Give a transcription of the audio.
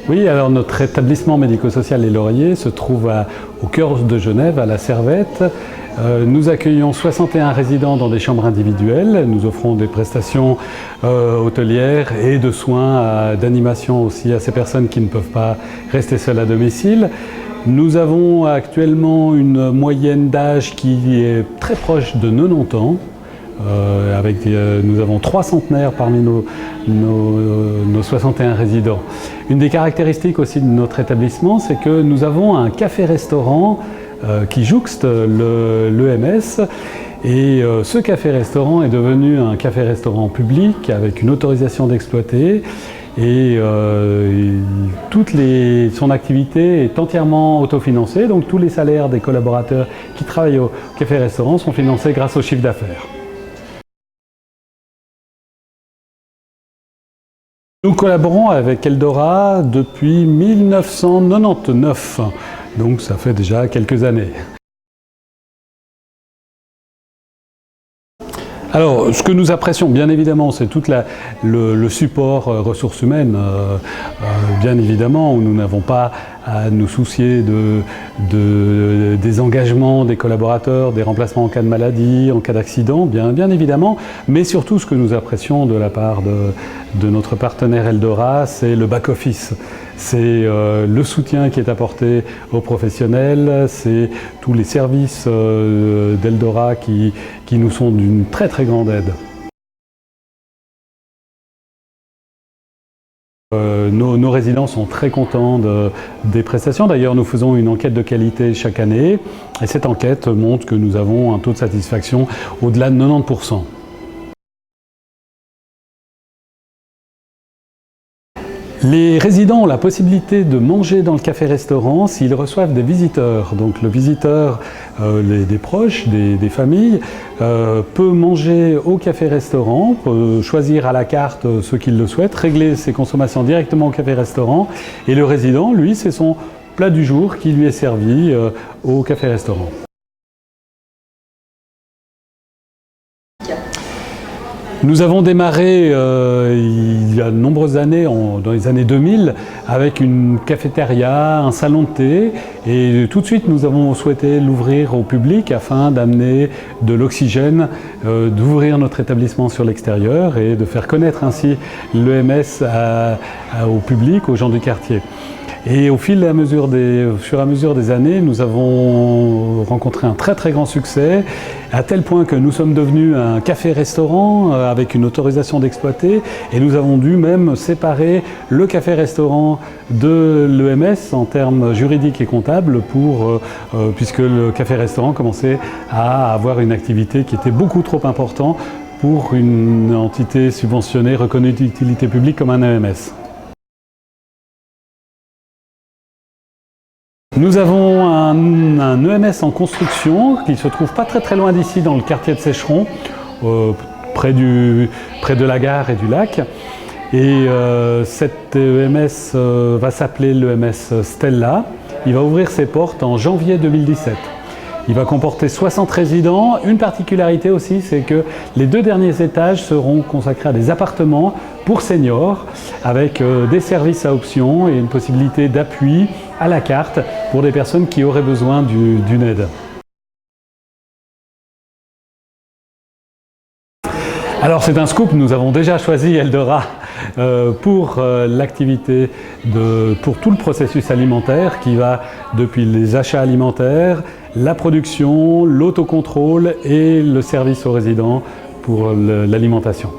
Oui, alors notre établissement médico-social Les Lauriers se trouve au cœur de Genève, à la Servette. Nous accueillons 61 résidents dans des chambres individuelles. Nous offrons des prestations hôtelières et de soins, d'animation aussi à ces personnes qui ne peuvent pas rester seules à domicile. Nous avons actuellement une moyenne d'âge qui est très proche de 90 ans. Nous avons 3 centenaires parmi nos 61 résidents. Une des caractéristiques aussi de notre établissement, c'est que nous avons un café-restaurant qui jouxte l'EMS. Et ce café-restaurant est devenu un café-restaurant public avec une autorisation d'exploiter. Et son activité est entièrement autofinancée, donc tous les salaires des collaborateurs qui travaillent au café-restaurant sont financés grâce au chiffre d'affaires. Nous collaborons avec Eldora depuis 1999, donc ça fait déjà quelques années. Alors, ce que nous apprécions, bien évidemment, c'est tout le support ressources humaines, bien évidemment, où nous n'avons pas à nous soucier des engagements des collaborateurs, des remplacements en cas de maladie, en cas d'accident, bien évidemment, mais surtout ce que nous apprécions de la part de notre partenaire Eldora, c'est le back-office. C'est le soutien qui est apporté aux professionnels, c'est tous les services d'Eldora qui nous sont d'une très grande aide. Nos résidents sont très contents des prestations. D'ailleurs, nous faisons une enquête de qualité chaque année et cette enquête montre que nous avons un taux de satisfaction au-delà de 90%. Les résidents ont la possibilité de manger dans le café-restaurant s'ils reçoivent des visiteurs. Donc le visiteur, des proches, des familles, peut manger au café-restaurant, peut choisir à la carte ce qu'il le souhaite, régler ses consommations directement au café-restaurant. Et le résident, lui, c'est son plat du jour qui lui est servi au café-restaurant. Nous avons démarré il y a de nombreuses années, dans les années 2000, avec une cafétéria, un salon de thé, et tout de suite nous avons souhaité l'ouvrir au public afin d'amener de l'oxygène, d'ouvrir notre établissement sur l'extérieur et de faire connaître ainsi l'EMS au public, aux gens du quartier. Et au fur et à mesure des années, nous avons rencontré un très grand succès, à tel point que nous sommes devenus un café-restaurant avec une autorisation d'exploiter, et nous avons dû même séparer le café-restaurant de l'EMS en termes juridiques et comptables, puisque le café-restaurant commençait à avoir une activité qui était beaucoup trop importante pour une entité subventionnée reconnue d'utilité publique comme un EMS. Nous avons un EMS en construction qui se trouve pas très loin d'ici, dans le quartier de Sécheron, près de la gare et du lac. Et cet EMS va s'appeler l'EMS Stella. Il va ouvrir ses portes en janvier 2017. Il va comporter 60 résidents. Une particularité aussi, c'est que les 2 derniers étages seront consacrés à des appartements pour seniors, avec des services à option et une possibilité d'appui à la carte pour des personnes qui auraient besoin d'une aide. Alors c'est un scoop, nous avons déjà choisi Eldora pour l'activité, pour tout le processus alimentaire qui va depuis les achats alimentaires, la production, l'autocontrôle et le service aux résidents pour l'alimentation.